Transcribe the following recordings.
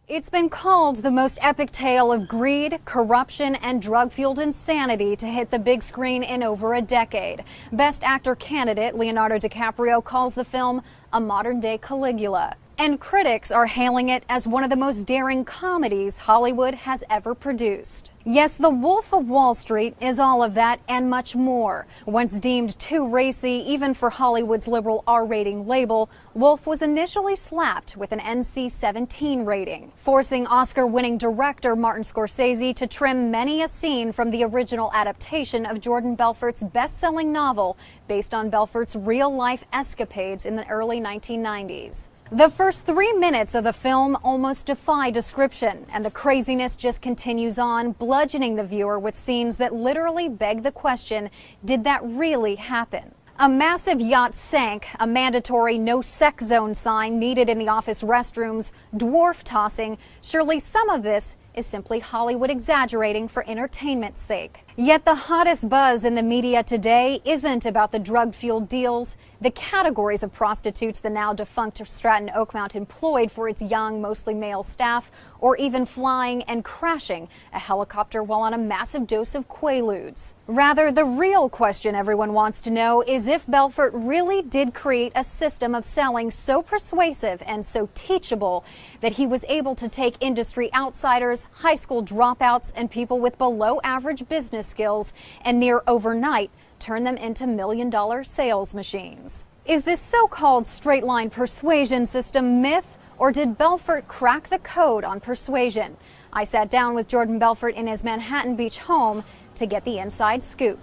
It's been called the most epic tale of greed, corruption, and drug-fueled insanity to hit the big screen in over a decade. Best Actor candidate Leonardo DiCaprio calls the film a modern-day Caligula. And critics are hailing it as one of the most daring comedies Hollywood has ever produced. Yes, The Wolf of Wall Street is all of that and much more. Once deemed too racy, even for Hollywood's liberal R-rating label, Wolf was initially slapped with an NC-17 rating, forcing Oscar-winning director Martin Scorsese to trim many a scene from the original adaptation of Jordan Belfort's best-selling novel based on Belfort's real-life escapades in the early 1990s. The first 3 minutes of the film almost defy description, and the craziness just continues on, bludgeoning the viewer with scenes that literally beg the question, did that really happen? A massive yacht sank, a mandatory no sex zone sign needed in the office restrooms, dwarf tossing. Surely some of this is simply Hollywood exaggerating for entertainment's sake. Yet the hottest buzz in the media today isn't about the drug-fueled deals, the categories of prostitutes the now defunct Stratton Oakmont employed for its young, mostly male staff, or even flying and crashing a helicopter while on a massive dose of Quaaludes. Rather, the real question everyone wants to know is if Belfort really did create a system of selling so persuasive and so teachable that he was able to take industry outsiders, high school dropouts, and people with below-average business skills and near overnight turn them into million-dollar sales machines. Is this so-called straight-line persuasion system myth, or did Belfort crack the code on persuasion? I sat down with Jordan Belfort in his Manhattan Beach home to get the inside scoop.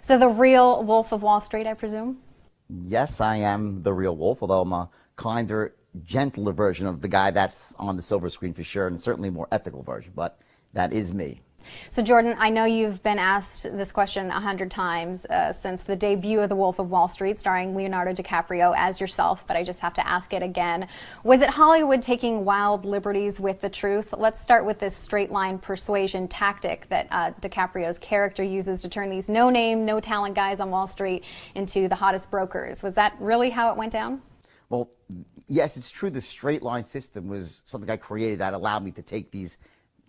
So the real Wolf of Wall Street, I presume? Yes, I am the real wolf, although I'm a kinder, gentler version of the guy that's on the silver screen for sure, and certainly a more ethical version, but that is me. So Jordan, I know you've been asked this question 100 times since the debut of The Wolf of Wall Street, starring Leonardo DiCaprio as yourself, but I just have to ask it again. Was it Hollywood taking wild liberties with the truth? Let's start with this straight-line persuasion tactic that DiCaprio's character uses to turn these no-name, no-talent guys on Wall Street into the hottest brokers. Was that really how it went down? Well, yes, it's true. The straight-line system was something I created that allowed me to take these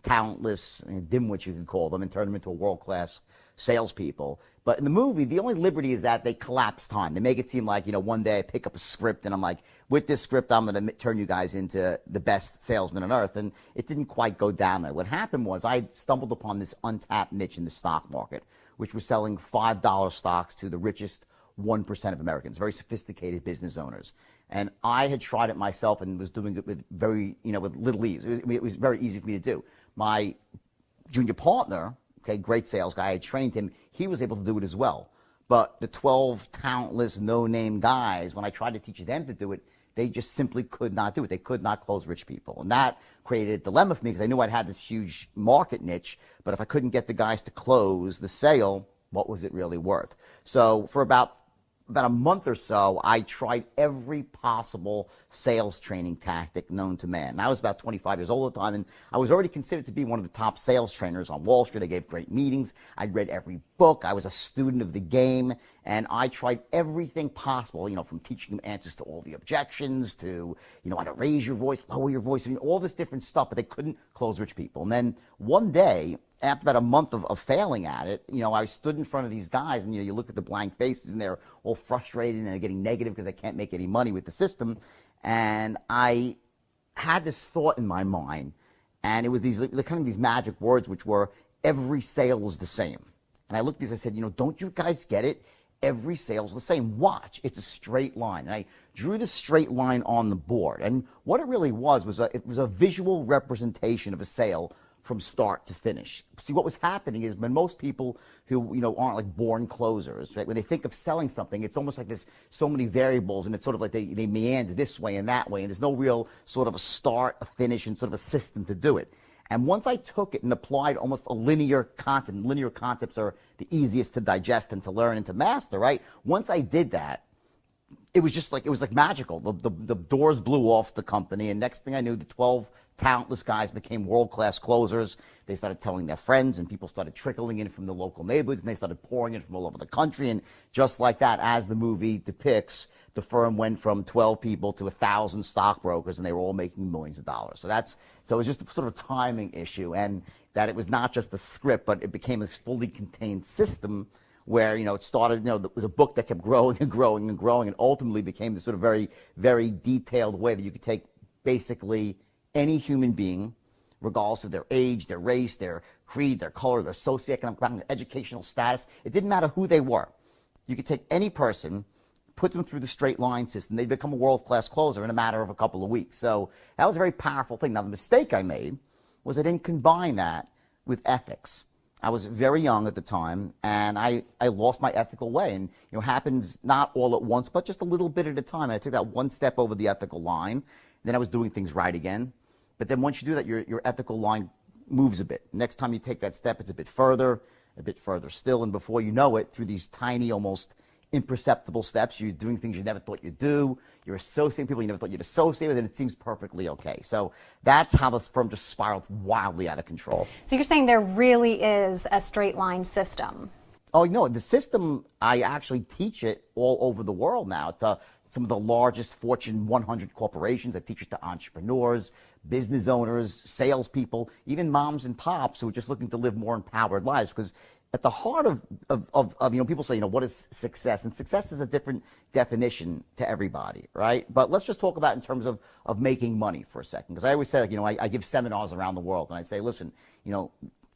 talentless dimwits, you could call them, and turn them into a world-class salespeople. But in the movie, the only liberty is that they collapse time. They make it seem like, one day I pick up a script and I'm like, with this script, I'm going to turn you guys into the best salesman on earth. And it didn't quite go down there. What happened was I stumbled upon this untapped niche in the stock market, which was selling $5 stocks to the richest 1% of Americans, very sophisticated business owners. And I had tried it myself and was doing it with with little ease. It was very easy for me to do. My junior partner, great sales guy, I trained him. He was able to do it as well. But the 12 talentless, no-name guys, when I tried to teach them to do it, they just simply could not do it. They could not close rich people. And that created a dilemma for me because I knew I'd had this huge market niche, but if I couldn't get the guys to close the sale, what was it really worth? So for about a month or so, I tried every possible sales training tactic known to man. And I was about 25 years old at the time, and I was already considered to be one of the top sales trainers on Wall Street. I gave great meetings. I'd read every book. I was a student of the game, and I tried everything possible, from teaching them answers to all the objections to, how to raise your voice, lower your voice, all this different stuff, but they couldn't close rich people. And then one day, after about a month of failing at it, I stood in front of these guys, and you look at the blank faces, and they're all frustrated, and they're getting negative because they can't make any money with the system. And I had this thought in my mind, and it was these magic words, which were, every sale is the same. And I looked at these, I said, don't you guys get it? Every sale is the same. Watch, it's a straight line. And I drew the straight line on the board. And what it really was it was a visual representation of a sale from start to finish. See, what was happening is when most people who, aren't like born closers, right? When they think of selling something, it's almost like there's so many variables, and it's sort of like they meander this way and that way, and there's no real sort of a start, a finish, and sort of a system to do it. And once I took it and applied almost a linear concept, and linear concepts are the easiest to digest and to learn and to master, right? Once I did that, it was just like, it was like magical. The doors blew off the company, and next thing I knew, the 12 talentless guys became world-class closers. They started telling their friends, and people started trickling in from the local neighborhoods, and they started pouring in from all over the country. And just like that, as the movie depicts, the firm went from 12 people to 1,000 stockbrokers, and they were all making millions of dollars. So it was just a sort of timing issue, and that it was not just the script, but it became this fully contained system where, it started, it was a book that kept growing and growing and growing, and ultimately became this sort of very, very detailed way that you could take basically any human being, regardless of their age, their race, their creed, their color, their socioeconomic background, their educational status. It didn't matter who they were. You could take any person, put them through the straight line system, they'd become a world-class closer in a matter of a couple of weeks. So that was a very powerful thing. Now, the mistake I made was I didn't combine that with ethics. I was very young at the time, and I lost my ethical way. And, it happens not all at once, but just a little bit at a time. And I took that one step over the ethical line. Then I was doing things right again. But then once you do that, your ethical line moves a bit. Next time you take that step, it's a bit further still. And before you know it, through these tiny, almost imperceptible steps, you're doing things you never thought you'd do. You're associating people you never thought you'd associate with, and it seems perfectly okay. So that's how this firm just spiraled wildly out of control. So you're saying there really is a straight line system? Oh, no, the system, I actually teach it all over the world now to some of the largest Fortune 100 corporations. I teach it to entrepreneurs, business owners, salespeople, even moms and pops who are just looking to live more empowered lives. Because at the heart of people say, what is success? And success is a different definition to everybody, right? But let's just talk about in terms of making money for a second. Because I always say, I give seminars around the world, and I say, listen,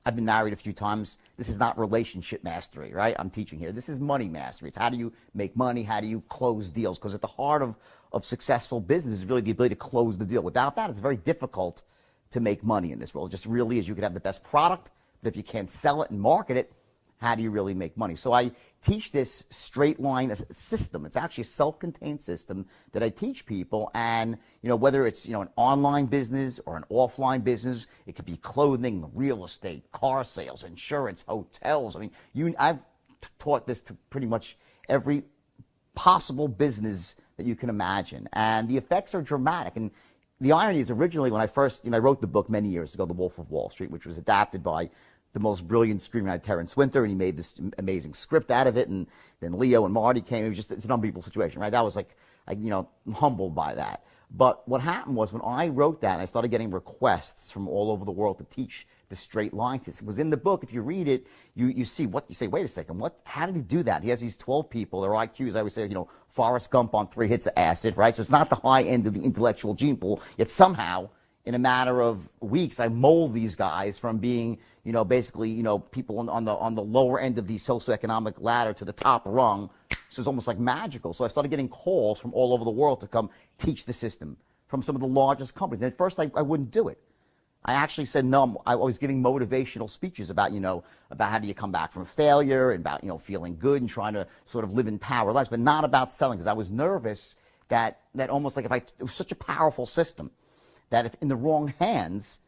I've been married a few times. This is not relationship mastery, right? I'm teaching here. This is money mastery. It's how do you make money? How do you close deals? Because at the heart of successful business is really the ability to close the deal. Without that, it's very difficult to make money in this world. It just really is. You could have the best product, but if you can't sell it and market it, how do you really make money? So I teach this straight line system. It's actually a self-contained system that I teach people. And, whether it's, an online business or an offline business, it could be clothing, real estate, car sales, insurance, hotels. I've taught this to pretty much every possible business that you can imagine. And the effects are dramatic. And the irony is, originally when I first, I wrote the book many years ago, The Wolf of Wall Street, which was adapted by the most brilliant screenwriter, Terrence Winter, and he made this amazing script out of it. And then Leo and Marty came. It's an unbelievable situation, right? That was like, I'm humbled by that. But what happened was, when I wrote that, I started getting requests from all over the world to teach the straight line system. It was in the book. If you read it, you see what you say. Wait a second, how did he do that? He has these 12 people. Their IQs, I always say, Forrest Gump on 3 hits of acid, right? So it's not the high end of the intellectual gene pool. Yet somehow, in a matter of weeks, I mold these guys from being, basically, people on the lower end of the socioeconomic ladder to the top rung. So it's almost like magical. So I started getting calls from all over the world to come teach the system from some of the largest companies. And at first, I wouldn't do it. I actually said no. I was giving motivational speeches about, about how do you come back from failure, and about, feeling good and trying to sort of live in power lives, but not about selling, because I was nervous that almost like it was such a powerful system that if in the wrong hands,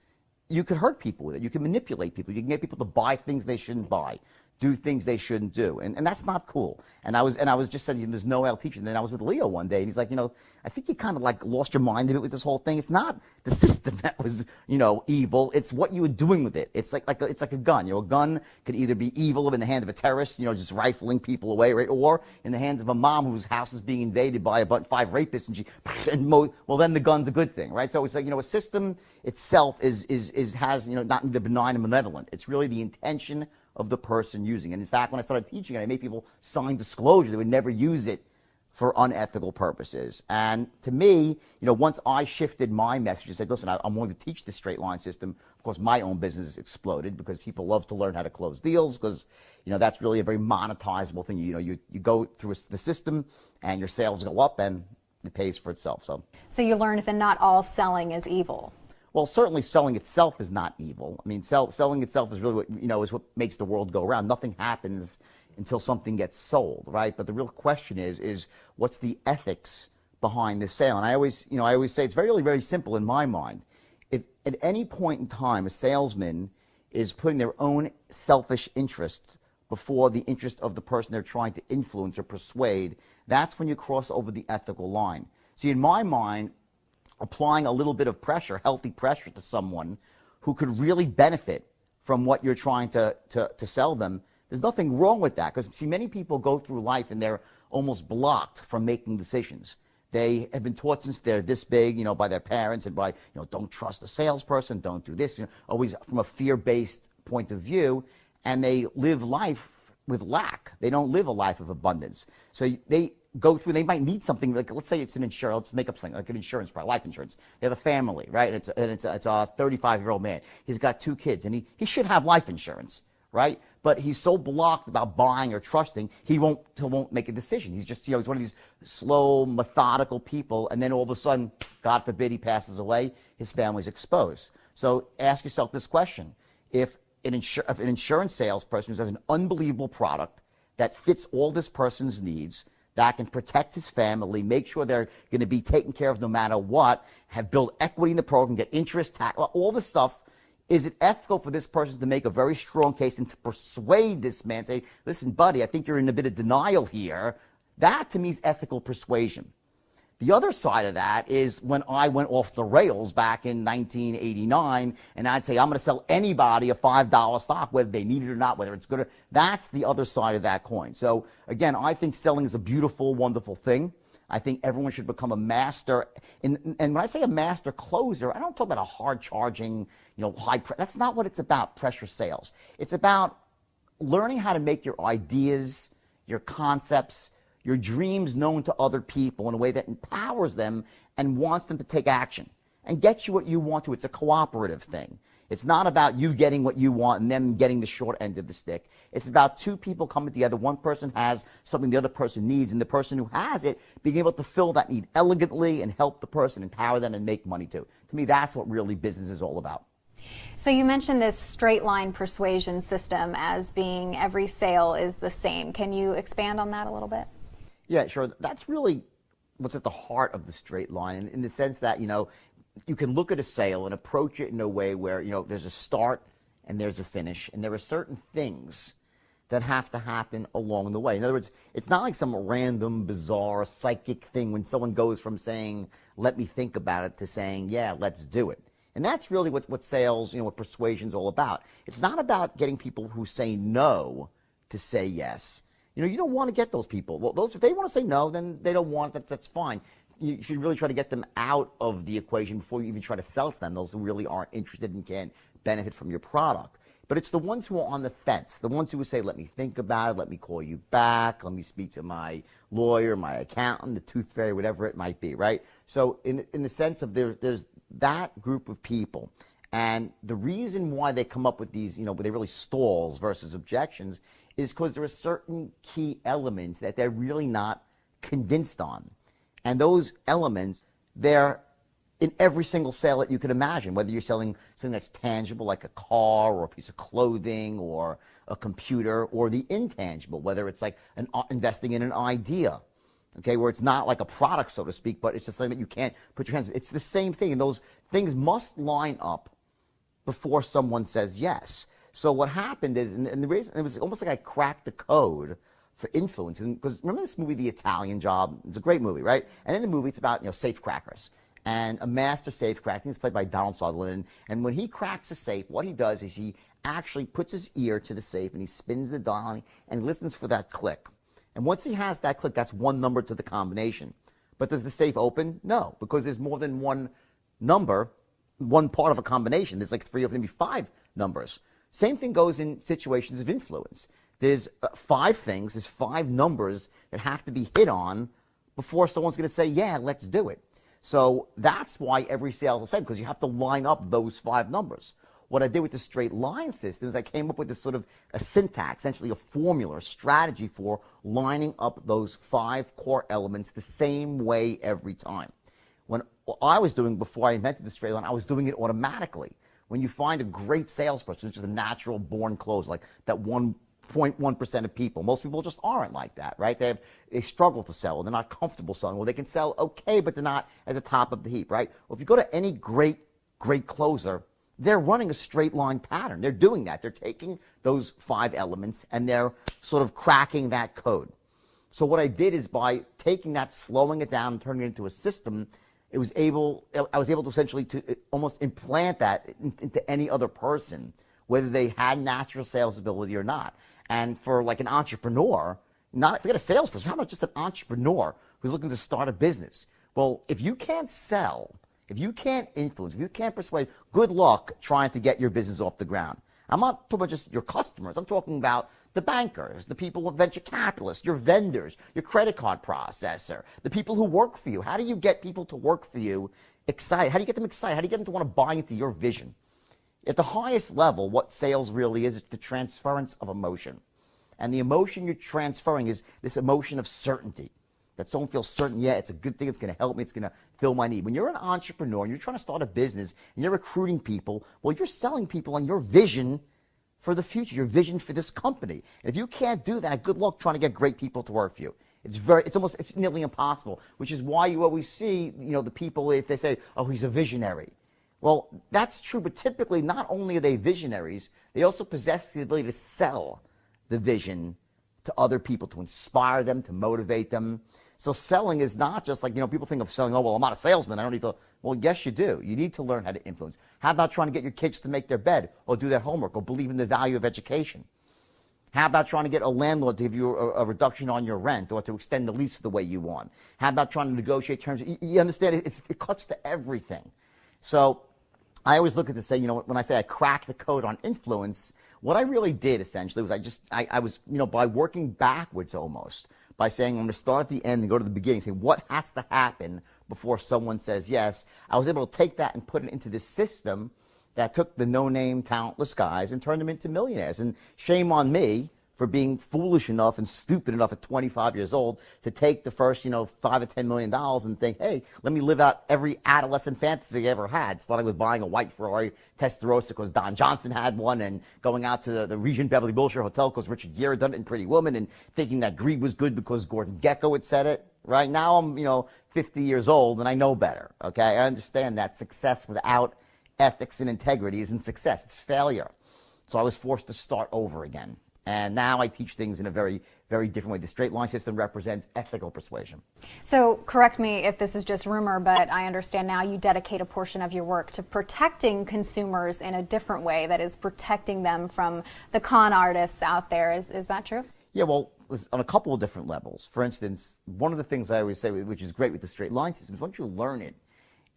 you could hurt people with it. You can manipulate people. You can get people to buy things they shouldn't buy, do things they shouldn't do, and that's not cool. And I was just saying, there's no way I'll teach. And then I was with Leo one day, and he's like, I think you kind of like lost your mind a bit with this whole thing. It's not the system that was, evil. It's what you were doing with it. It's like a gun. A gun could either be evil in the hand of a terrorist, just rifling people away, right, or in the hands of a mom whose house is being invaded by 5 rapists, well, then the gun's a good thing, right? So it's like, a system itself has not the benign and malevolent. It's really the intention of the person using it. And in fact, when I started teaching it, I made people sign disclosure they would never use it for unethical purposes. And to me, once I shifted my message and said, listen, I'm going to teach this straight line system, of course, my own business exploded, because people love to learn how to close deals, because, that's really a very monetizable thing. You go through the system and your sales go up and it pays for itself. So you learned that not all selling is evil. Well, certainly selling itself is not evil. Selling itself is really what, is what makes the world go around. Nothing happens until something gets sold, right? But the real question is what's the ethics behind this sale? And I always say it's very, very simple in my mind. If at any point in time a salesman is putting their own selfish interests before the interest of the person they're trying to influence or persuade, that's when you cross over the ethical line. See, in my mind, applying a little bit of pressure, healthy pressure to someone who could really benefit from what you're trying to sell them, there's nothing wrong with that. Because, see, many people go through life and they're almost blocked from making decisions. They have been taught since they're this big, you know, by their parents and by, you know, don't trust a salesperson, don't do this, you know, always from a fear-based point of view, and they live life with lack. They don't live a life of abundance. So they go through, they might need something, like, let's say it's an insurance, let's make up something, like an insurance product, life insurance. They have a family, right? And it's a 35-year-old man. He's got 2 kids, and he should have life insurance, right? But he's so blocked about buying or trusting, he won't make a decision. He's just, you know, he's one of these slow, methodical people, and then all of a sudden, God forbid, he passes away, his family's exposed. So ask yourself this question. If an insurance salesperson who has an unbelievable product that fits all this person's needs, that can protect his family, make sure they're going to be taken care of no matter what, have built equity in the program, get interest, tax, all this stuff, is it ethical for this person to make a very strong case and to persuade this man, say, listen, buddy, I think you're in a bit of denial here? That, to me, is ethical persuasion. The other side of that is when I went off the rails back in 1989, and I'd say, I'm going to sell anybody a $5 stock, whether they need it or not, whether it's good or... That's the other side of that coin. So, again, I think selling is a beautiful, wonderful thing. I think everyone should become a master. And when I say a master closer, I don't talk about a hard-charging, you know, that's not what it's about, pressure sales. It's about learning how to make your ideas, your concepts, your dreams known to other people in a way that empowers them and wants them to take action and get you what you want to. It's a cooperative thing. It's not about you getting what you want and them getting the short end of the stick. It's about 2 people coming together. One person has something the other person needs, and the person who has it being able to fill that need elegantly and help the person, empower them, and make money too. To me, that's what really business is all about. So you mentioned this straight line persuasion system as being every sale is the same. Can you expand on that a little bit? Yeah, sure. That's really what's at the heart of the straight line, in the sense that, you know, you can look at a sale and approach it in a way where, you know, there's a start and there's a finish, and there are certain things that have to happen along the way. In other words, it's not like some random, bizarre, psychic thing when someone goes from saying, let me think about it, to saying, yeah, let's do it. And that's really what sales, you know, what persuasion's all about. It's not about getting people who say no to say yes. You know, you don't want to get those people. Well, if they want to say no, then they don't want it. That's fine. You should really try to get them out of the equation before you even try to sell to them, those who really aren't interested and can't benefit from your product. But it's the ones who are on the fence, the ones who would say, let me think about it, let me call you back, let me speak to my lawyer, my accountant, the tooth fairy, whatever it might be, right? So in the sense of there's that group of people. And the reason why they come up with these, you know, where they really stalls versus objections is because there are certain key elements that they're really not convinced on. And those elements, they're in every single sale that you could imagine, whether you're selling something that's tangible like a car or a piece of clothing or a computer, or the intangible, whether it's like investing in an idea, okay, where it's not like a product, so to speak, but it's just something that you can't put your hands on. It's the same thing, and those things must line up before someone says yes. So what happened is, and the reason, it was almost like I cracked the code for influence, because remember this movie, The Italian Job? It's a great movie, right? And in the movie, it's about, you know, safe crackers. And a master safe cracker, I think it's played by Donald Sutherland. And when he cracks a safe, what he does is he actually puts his ear to the safe and he spins the dial and listens for that click. And once he has that click, that's one number to the combination. But does the safe open? No, because there's more than one number, one part of a combination. There's like 3 or maybe 5 numbers. Same thing goes in situations of influence. There's 5 things, there's 5 numbers that have to be hit on before someone's going to say, yeah, let's do it. So that's why every sale is the same, because you have to line up those 5 numbers. What I did with the straight line system is I came up with this sort of a syntax, essentially a formula, a strategy for lining up those 5 core elements the same way every time. What I was doing before I invented the straight line, I was doing it automatically. When you find a great salesperson, which is a natural born closer, like that 1.1% of people. Most people just aren't like that, right? They struggle to sell. They're not comfortable selling. Well, they can sell okay, but they're not at the top of the heap, right? Well, if you go to any great closer, they're running a straight line pattern. They're doing that. They're taking those 5 elements and they're sort of cracking that code. So what I did is by taking that, slowing it down, turning it into a system, I was able to essentially to almost implant that into any other person, whether they had natural sales ability or not. And for like an entrepreneur, forget a salesperson, how about just an entrepreneur who's looking to start a business? Well, if you can't sell, if you can't influence, if you can't persuade, good luck trying to get your business off the ground. I'm not talking about just your customers. I'm talking about the bankers, the people with venture capitalists, your vendors, your credit card processor, the people who work for you. How do you get people to work for you excited? How do you get them excited? How do you get them to want to buy into your vision? At the highest level, what sales really is, it's the transference of emotion. And the emotion you're transferring is this emotion of certainty. That someone feels certain, yeah, it's a good thing, it's going to help me, it's going to fill my need. When you're an entrepreneur and you're trying to start a business and you're recruiting people, well, you're selling people on your vision for the future, your vision for this company. And if you can't do that, good luck trying to get great people to work for you. It's nearly impossible, which is why you always see, the people, if they say, oh, he's a visionary. Well, that's true, but typically not only are they visionaries, they also possess the ability to sell the vision to other people, to inspire them, to motivate them. So selling is not just like, people think of selling, oh, well, I'm not a salesman, I don't need to. Well, yes, you do. You need to learn how to influence. How about trying to get your kids to make their bed or do their homework or believe in the value of education? How about trying to get a landlord to give you a reduction on your rent or to extend the lease the way you want? How about trying to negotiate terms? You understand, it cuts to everything. So I always look at this, say, when I say I cracked the code on influence, what I really did essentially was I was, by working backwards almost, by saying I'm going to start at the end and go to the beginning, say what has to happen before someone says yes, I was able to take that and put it into this system that took the no-name, talentless guys and turned them into millionaires. And shame on me for being foolish enough and stupid enough at 25 years old to take the first, $5 or $10 million and think, hey, let me live out every adolescent fantasy I ever had, starting with buying a white Ferrari Testarossa because Don Johnson had one, and going out to the Regent Beverly Wilshire Hotel because Richard Gere had done it in Pretty Woman, and thinking that greed was good because Gordon Gekko had said it. Right now I'm, 50 years old and I know better, okay? I understand that success without ethics and integrity isn't success, it's failure. So I was forced to start over again. And now I teach things in a very, very different way. The straight line system represents ethical persuasion. So correct me if this is just rumor, but I understand now you dedicate a portion of your work to protecting consumers in a different way, that is protecting them from the con artists out there. Is that true? Yeah, well, on a couple of different levels. For instance, one of the things I always say, which is great with the straight line system, is once you learn it,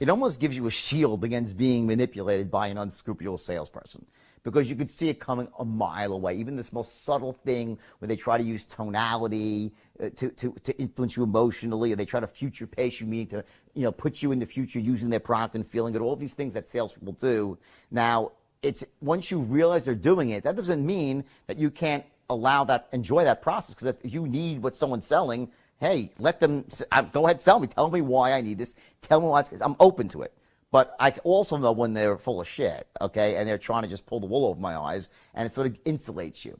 it almost gives you a shield against being manipulated by an unscrupulous salesperson, because you could see it coming a mile away. Even this most subtle thing where they try to use tonality to influence you emotionally, or they try to future pace you, meaning to put you in the future using their product and feeling it. All these things that salespeople do. Now, it's once you realize they're doing it, that doesn't mean that you can't enjoy that process. Because if you need what someone's selling, hey, let them go ahead, sell me. Tell me why I need this. Tell me why I'm open to it. But I also know when they're full of shit, okay, and they're trying to just pull the wool over my eyes, and it sort of insulates you.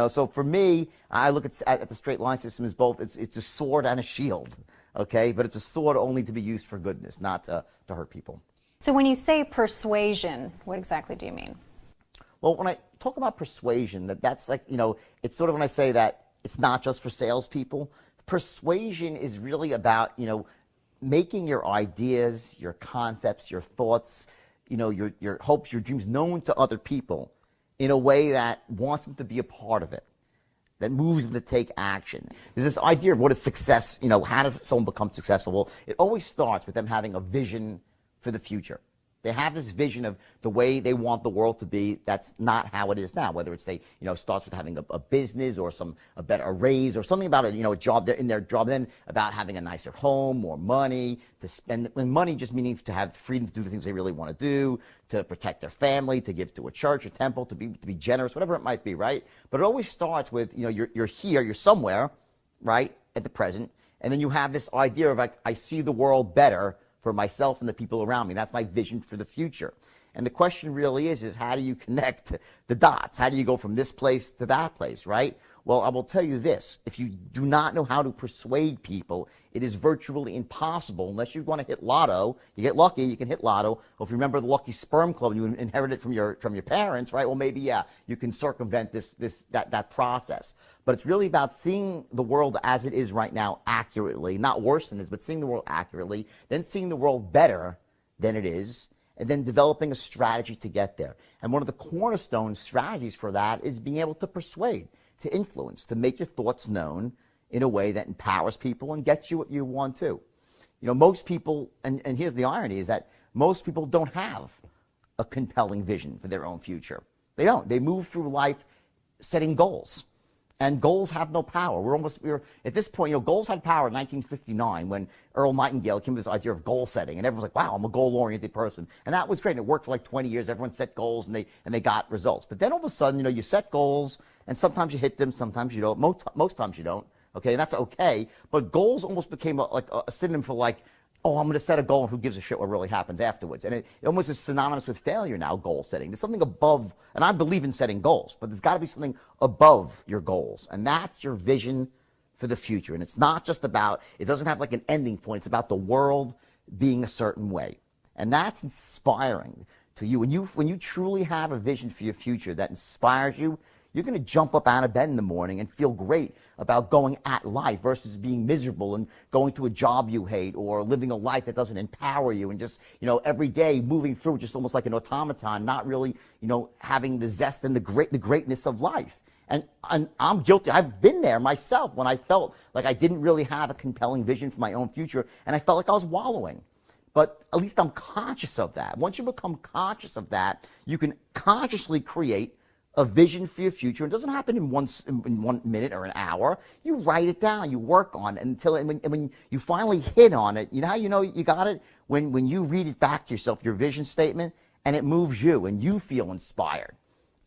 So for me, I look at the straight line system as both. It's a sword and a shield, okay, but it's a sword only to be used for goodness, not to hurt people. So when you say persuasion, what exactly do you mean? Well, when I talk about persuasion, that's like, it's sort of when I say that it's not just for salespeople. Persuasion is really about, making your ideas, your concepts, your thoughts, your hopes, your dreams known to other people in a way that wants them to be a part of it, that moves them to take action. There's this idea of what is success, how does someone become successful? Well, it always starts with them having a vision for the future. They have this vision of the way they want the world to be. That's not how it is now. Whether it's starts with having a business or a raise or something about a job. They're in their job, then about having a nicer home, more money to spend. And money just meaning to have freedom to do the things they really want to do, to protect their family, to give to a church, a temple, to be generous, whatever it might be, right? But it always starts with you're here, you're somewhere, right, at the present, and then you have this idea of like I see the world better for myself and the people around me. That's my vision for the future. And the question really is how do you connect the dots? How do you go from this place to that place, right? Well, I will tell you this. If you do not know how to persuade people, it is virtually impossible unless you want to hit lotto. You get lucky, you can hit lotto. Or if you remember the Lucky Sperm Club, you inherit it from your parents, right? Well, maybe, yeah, you can circumvent that process. But it's really about seeing the world as it is right now accurately, not worse than it is, but seeing the world accurately, then seeing the world better than it is, and then developing a strategy to get there. And one of the cornerstone strategies for that is being able to persuade, to influence, to make your thoughts known in a way that empowers people and gets you what you want to. You know, most people, and here's the irony, is that most people don't have a compelling vision for their own future. They don't. They move through life setting goals. And goals have no power. We're at this point, you know, goals had power in 1959 when Earl Nightingale came with this idea of goal setting, and everyone's like, wow, I'm a goal-oriented person. And that was great. And it worked for like 20 years. Everyone set goals and they got results. But then all of a sudden, you know, you set goals and sometimes you hit them, sometimes you don't. Most times you don't. Okay, and that's okay. But goals almost became like a synonym for like, oh, I'm going to set a goal and who gives a shit what really happens afterwards. And it almost is synonymous with failure now, goal setting. There's something above, and I believe in setting goals, but there's got to be something above your goals. And that's your vision for the future. And it's not just about, it doesn't have like an ending point. It's about the world being a certain way. And that's inspiring to you. When you truly have a vision for your future that inspires you, you're going to jump up out of bed in the morning and feel great about going at life versus being miserable and going to a job you hate or living a life that doesn't empower you and just, you know, every day moving through just almost like an automaton, not really, you know, having the zest and the greatness of life. And I'm guilty. I've been there myself when I felt like I didn't really have a compelling vision for my own future and I felt like I was wallowing. But at least I'm conscious of that. Once you become conscious of that, you can consciously create a vision for your future. It doesn't happen in 1 minute or an hour. You write it down, you work on it until, and when you finally hit on it, you know you got it? When you read it back to yourself, your vision statement, and it moves you and you feel inspired.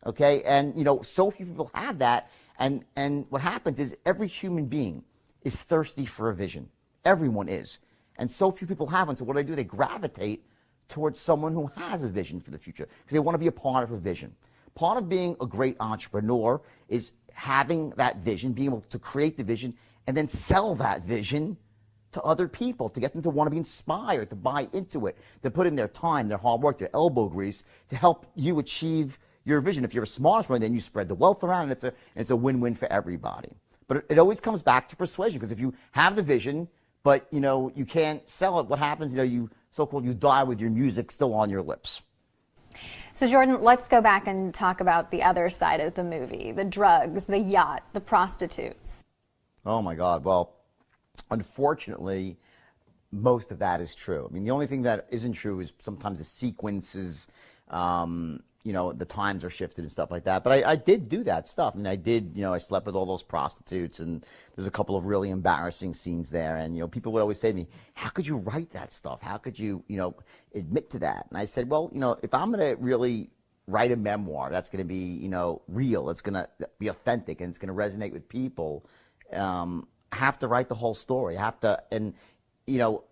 Okay? And, you know, so few people have that. And what happens is every human being is thirsty for a vision. Everyone is. And so few people have one. So what do? They gravitate towards someone who has a vision for the future because they want to be a part of a vision. Part of being a great entrepreneur is having that vision, being able to create the vision, and then sell that vision to other people, to get them to want to be inspired, to buy into it, to put in their time, their hard work, their elbow grease, to help you achieve your vision. If you're a smart entrepreneur, then you spread the wealth around, and it's a win-win for everybody. But it always comes back to persuasion, because if you have the vision, but, you know, you can't sell it, what happens? You know, you so-called you die with your music still on your lips. So Jordan, let's go back and talk about the other side of the movie, the drugs, the yacht, the prostitutes. Oh my God. Well, unfortunately, most of that is true. I mean, the only thing that isn't true is sometimes the sequences, you know, the times are shifted and stuff like that. But I did do that stuff. I mean, I slept with all those prostitutes, and there's a couple of really embarrassing scenes there. And, you know, people would always say to me, how could you write that stuff? How could you, you know, admit to that? And I said, well, you know, if I'm going to really write a memoir that's going to be, you know, real, it's going to be authentic, and it's going to resonate with people, I have to write the whole story. I have to, and, you know,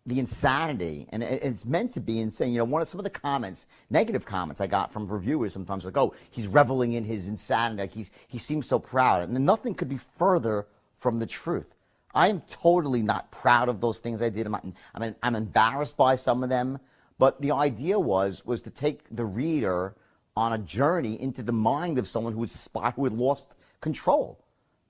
the insanity, and it's meant to be insane. You know, some of the comments, negative comments I got from reviewers sometimes, like, oh, he's reveling in his insanity, like he seems so proud, and nothing could be further from the truth. I am totally not proud of those things I did. I'm embarrassed by some of them, but the idea was to take the reader on a journey into the mind of someone who had lost control.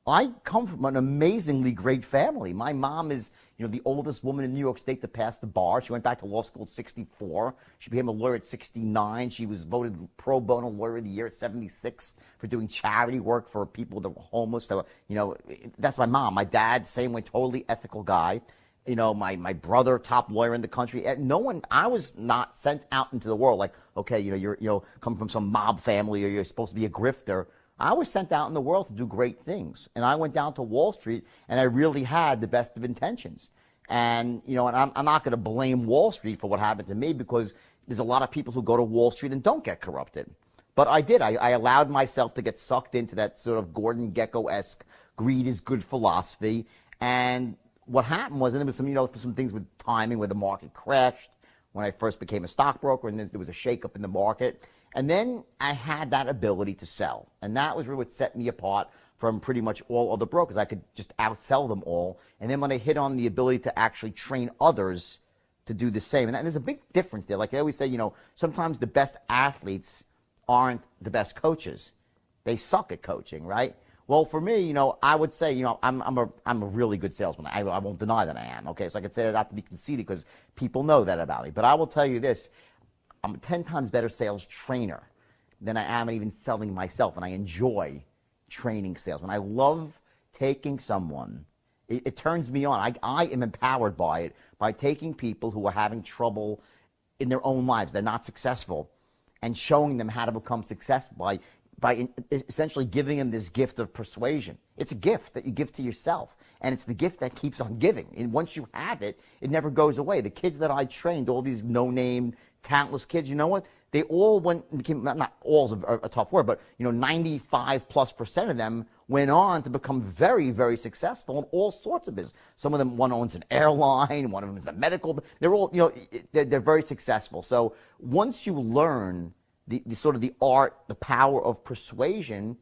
I come from an amazingly great family. My mom is, you know, the oldest woman in New York State to pass the bar. She went back to law school at 64. She became a lawyer at 69. She was voted pro bono lawyer of the year at 76 for doing charity work for people that were homeless. So, you know, that's my mom. My dad, same way, totally ethical guy. You know, my brother, top lawyer in the country. I was not sent out into the world like, okay, you know, you're come from some mob family, or you're supposed to be a grifter. I was sent out in the world to do great things. And I went down to Wall Street, and I really had the best of intentions. And, you know, and I'm not going to blame Wall Street for what happened to me, because there's a lot of people who go to Wall Street and don't get corrupted. But I did. I allowed myself to get sucked into that sort of Gordon Gekko-esque greed is good philosophy. And what happened was, and there was some, you know, some things with timing where the market crashed, when I first became a stockbroker, and then there was a shakeup in the market. And then I had that ability to sell. And that was really what set me apart from pretty much all other brokers. I could just outsell them all. And then when I hit on the ability to actually train others to do the same, and there's a big difference there. Like I always say, sometimes the best athletes aren't the best coaches. They suck at coaching, right? Well, for me, I would say, I'm a really good salesman. I won't deny that I am. Okay, so I could say that not to be conceited because people know that about me. But I will tell you this: I'm a 10 times better sales trainer than I am at even selling myself, and I enjoy training salesmen. I love taking someone. It turns me on. I am empowered by it, by taking people who are having trouble in their own lives. They're not successful, and showing them how to become successful by essentially giving them this gift of persuasion. It's a gift that you give to yourself, and it's the gift that keeps on giving. And once you have it, it never goes away. The kids that I trained, all these no-name, talentless kids, you know what? They all became, not all is a tough word, but 95+% of them went on to become very, very successful in all sorts of business. Some of them, one owns an airline, one of them is a medical. They're all, they're very successful. So once you learn the sort of the art, the power of persuasion,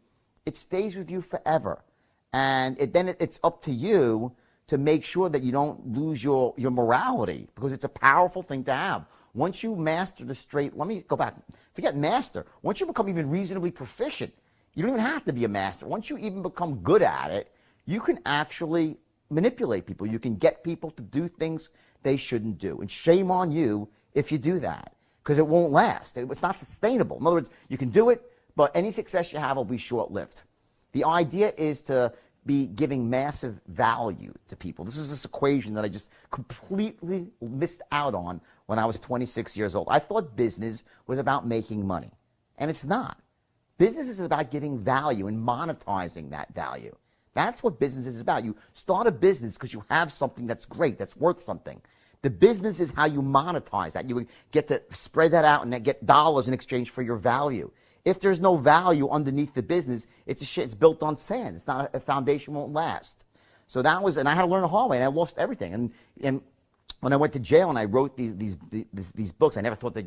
it stays with you forever. And then it's up to you to make sure that you don't lose your morality, because it's a powerful thing to have. Once you master let me go back, forget master. Once you become even reasonably proficient, you don't even have to be a master. Once you even become good at it, you can actually manipulate people. You can get people to do things they shouldn't do. And shame on you if you do that, because it won't last. It's not sustainable. In other words, you can do it, but any success you have will be short-lived. The idea is to be giving massive value to people. This is this equation that I just completely missed out on when I was 26 years old. I thought business was about making money, and it's not. Business is about giving value and monetizing that value. That's what business is about. You start a business because you have something that's great, that's worth something. The business is how you monetize that. You get to spread that out and then get dollars in exchange for your value. If there's no value underneath the business, it's built on sand. It's not a foundation, won't last. So that was, and I had to learn the hard way, and I lost everything. And when I went to jail and I wrote these books, I never thought that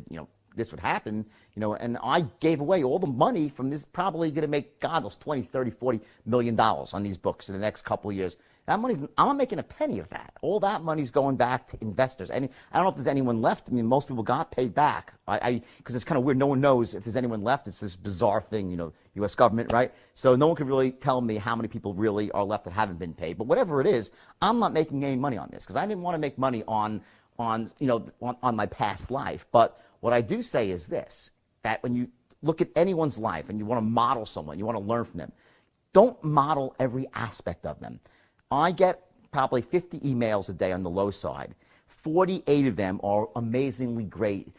this would happen. And I gave away all the money from this, probably going to make, God knows, $20, $30, $40 million on these books in the next couple of years. That money's, I'm not making a penny of that. All that money's going back to investors. I don't know if there's anyone left. I mean, most people got paid back. Because it's kind of weird. No one knows if there's anyone left. It's this bizarre thing, U.S. government, right? So no one can really tell me how many people really are left that haven't been paid. But whatever it is, I'm not making any money on this, because I didn't want to make money on my past life. But what I do say is this, that when you look at anyone's life and you want to model someone, you want to learn from them, don't model every aspect of them. I get probably 50 emails a day on the low side. 48 of them are amazingly great.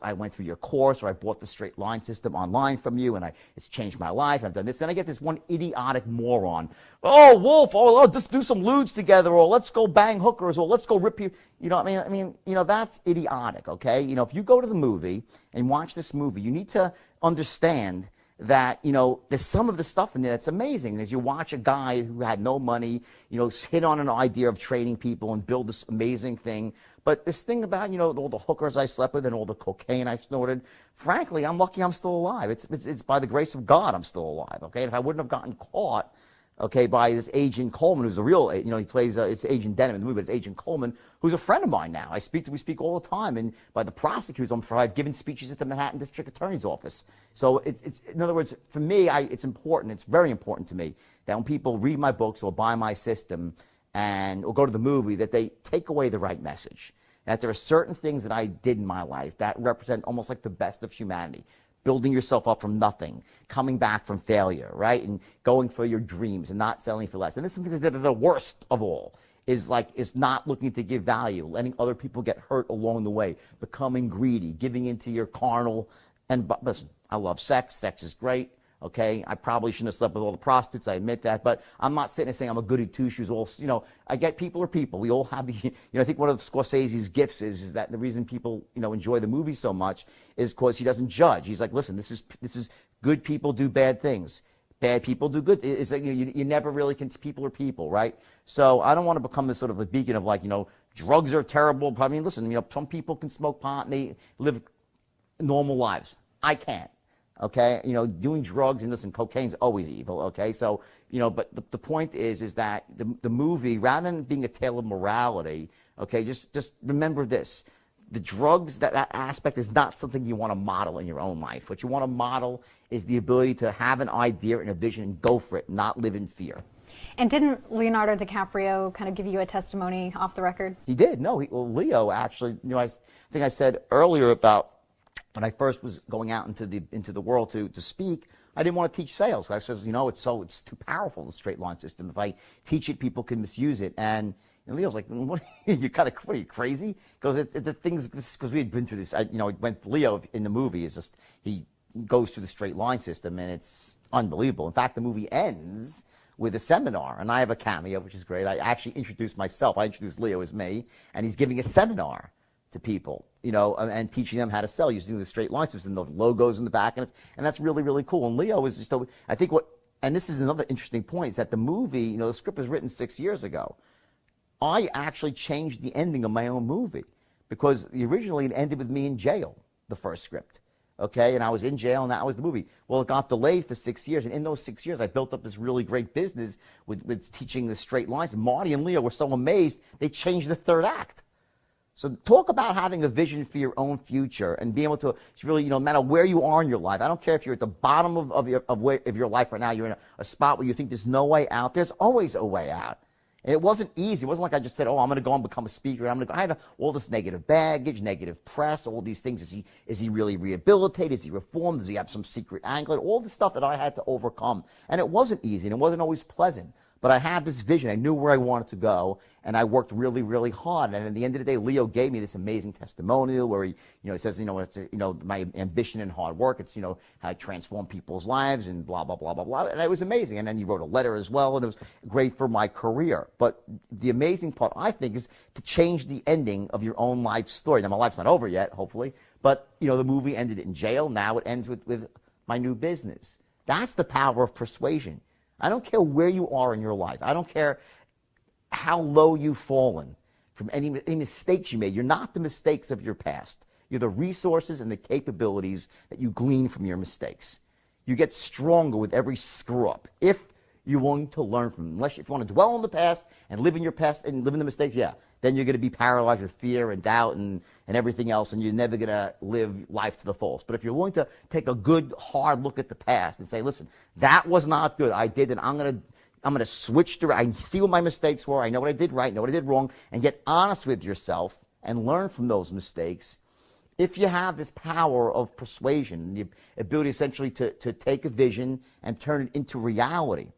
I went through your course, or I bought the straight line system online from you, and it's changed my life. I've done this. Then I get this one idiotic moron. Oh, Wolf, let's do some lewds together, or let's go bang hookers, or let's go rip you. That's idiotic, okay? If you go to the movie and watch this movie, you need to understand that, there's some of the stuff in there that's amazing. As you watch a guy who had no money, hit on an idea of trading people and build this amazing thing. But this thing about, all the hookers I slept with and all the cocaine I snorted, frankly, I'm lucky I'm still alive. It's by the grace of God I'm still alive, okay? If I wouldn't have gotten caught, okay, by this Agent Coleman, who's a real, he plays, it's Agent Denham in the movie, but it's Agent Coleman, who's a friend of mine now. We speak all the time, and by the prosecutors, I've given speeches at the Manhattan District Attorney's Office. So it's in other words, for me, it's important, it's very important to me that when people read my books or buy my system or go to the movie, that they take away the right message. That there are certain things that I did in my life that represent almost like the best of humanity. Building yourself up from nothing, coming back from failure, right? And going for your dreams and not settling for less. And this is something that the worst of all is not looking to give value, letting other people get hurt along the way, becoming greedy, giving into your carnal. But listen, I love sex. Sex is great. Okay, I probably shouldn't have slept with all the prostitutes. I admit that, but I'm not sitting there saying I'm a goody two shoes. I get people are people. We all have the. I think one of Scorsese's gifts is that the reason people enjoy the movie so much is because he doesn't judge. He's like, listen, this is good people do bad things. Bad people do good. It's like you never really can. People are people, right? So I don't want to become this sort of a beacon of drugs are terrible. I mean, listen, some people can smoke pot and they live normal lives. I can't. Okay, doing drugs, and listen, cocaine's always evil. Okay, so but the point is that the movie, rather than being a tale of morality, okay, just remember this: the drugs, that aspect is not something you want to model in your own life. What you want to model is the ability to have an idea and a vision and go for it, not live in fear. And didn't Leonardo DiCaprio kind of give you a testimony off the record? He did. No, Leo actually. I think I said earlier about when I first was going out into the world to speak, I didn't want to teach sales. I says, it's too powerful, the straight line system. If I teach it, people can misuse it. And Leo's like, what are you crazy? Because the things, because we had been through this. Leo in the movie is just, he goes through the straight line system, and it's unbelievable. In fact, the movie ends with a seminar, and I have a cameo, which is great. I actually introduced myself. I introduced Leo as me, and he's giving a seminar to people, and teaching them how to sell using the straight line system, the logos in the back, and that's really, really cool. And Leo is just, I think and this is another interesting point, is that the movie, the script was written 6 years ago. I actually changed the ending of my own movie, because originally it ended with me in jail, the first script. Okay, and I was in jail, and that was the movie. Well, it got delayed for 6 years, and in those 6 years, I built up this really great business with teaching the straight lines. And Marty and Leo were so amazed, they changed the third act. So talk about having a vision for your own future and being able to really, no matter where you are in your life. I don't care if you're at the bottom of your life right now. You're in a spot where you think there's no way out. There's always a way out. And it wasn't easy. It wasn't like I just said, I'm going to go and become a speaker. I had all this negative baggage, negative press, all these things. Is he really rehabilitated? Is he reformed? Does he have some secret angle? All the stuff that I had to overcome. And it wasn't easy, and it wasn't always pleasant. But I had this vision. I knew where I wanted to go, and I worked really, really hard. And at the end of the day, Leo gave me this amazing testimonial where he says, my ambition and hard work. It's, how I transform people's lives and blah, blah, blah, blah, blah. And it was amazing. And then he wrote a letter as well, and it was great for my career. But the amazing part, I think, is to change the ending of your own life story. Now, my life's not over yet, hopefully. But, the movie ended in jail. Now it ends with my new business. That's the power of persuasion. I don't care where you are in your life. I don't care how low you've fallen from any mistakes you made. You're not the mistakes of your past. You're the resources and the capabilities that you glean from your mistakes. You get stronger with every screw up if you're willing to learn from them. Unless if you want to dwell on the past and live in your past and live in the mistakes, then you're going to be paralyzed with fear and doubt and everything else, and you're never going to live life to the fullest. But if you're willing to take a good, hard look at the past and say, listen, that was not good. I did, and I'm going to switch I see what my mistakes were. I know what I did right, know what I did wrong, and get honest with yourself and learn from those mistakes. If you have this power of persuasion, the ability essentially to take a vision and turn it into reality,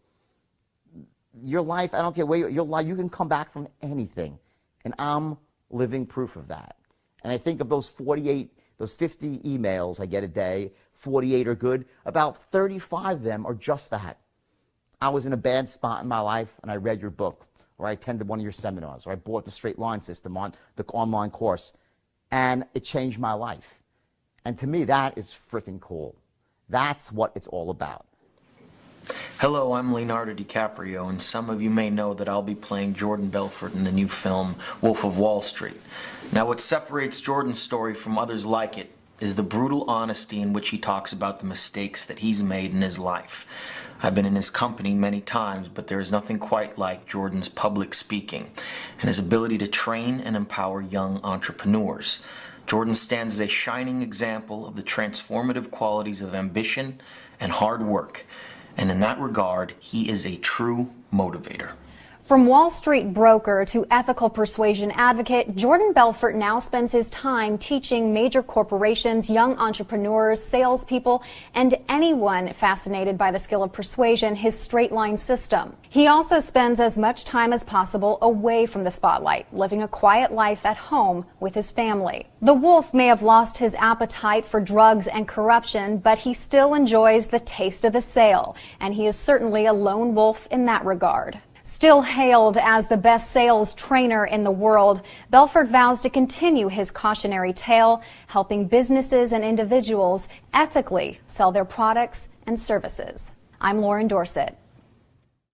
your life, I don't care where your life, you can come back from anything. And I'm living proof of that. And I think of those 50 emails I get a day, 48 are good. About 35 of them are just that. I was in a bad spot in my life, and I read your book, or I attended one of your seminars, or I bought the straight line system on the online course, and it changed my life. And to me, that is freaking cool. That's what it's all about. Hello, I'm Leonardo DiCaprio, and some of you may know that I'll be playing Jordan Belfort in the new film Wolf of Wall Street. Now, what separates Jordan's story from others like it is the brutal honesty in which he talks about the mistakes that he's made in his life. I've been in his company many times, but there is nothing quite like Jordan's public speaking and his ability to train and empower young entrepreneurs. Jordan stands as a shining example of the transformative qualities of ambition and hard work. And in that regard, he is a true motivator. From Wall Street broker to ethical persuasion advocate, Jordan Belfort now spends his time teaching major corporations, young entrepreneurs, salespeople, and anyone fascinated by the skill of persuasion his straight line system. He also spends as much time as possible away from the spotlight, living a quiet life at home with his family. The wolf may have lost his appetite for drugs and corruption, but he still enjoys the taste of the sale, and he is certainly a lone wolf in that regard. Still hailed as the best sales trainer in the world, Belfort vows to continue his cautionary tale, helping businesses and individuals ethically sell their products and services. I'm Lauren Dorsett.